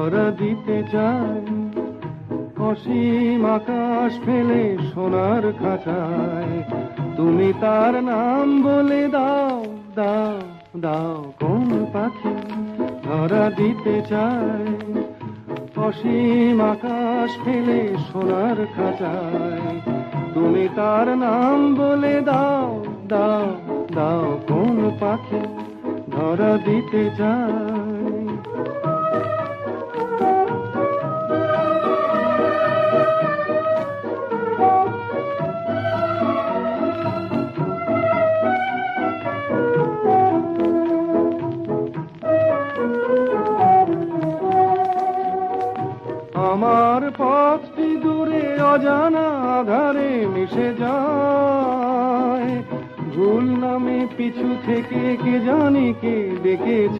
ধরা দিতে চায়, অসীম আকাশ ফেলে সোনার খাঁচায়। তুমি তার নাম বলে দাও, দাও, দাও, কোন পাখি ধরা দিতে চায়, অসীম আকাশ ফেলে সোনার খাঁচায়। তুমি তার নাম বলে দাও, দাও, দাও, কোন পাখি ধরা দিতে চায়। আমার পথটি দূরে অজানা আধারে মিশে যায়, ভুল নামে পিছু থেকে কে জানি কে ডেকেছে।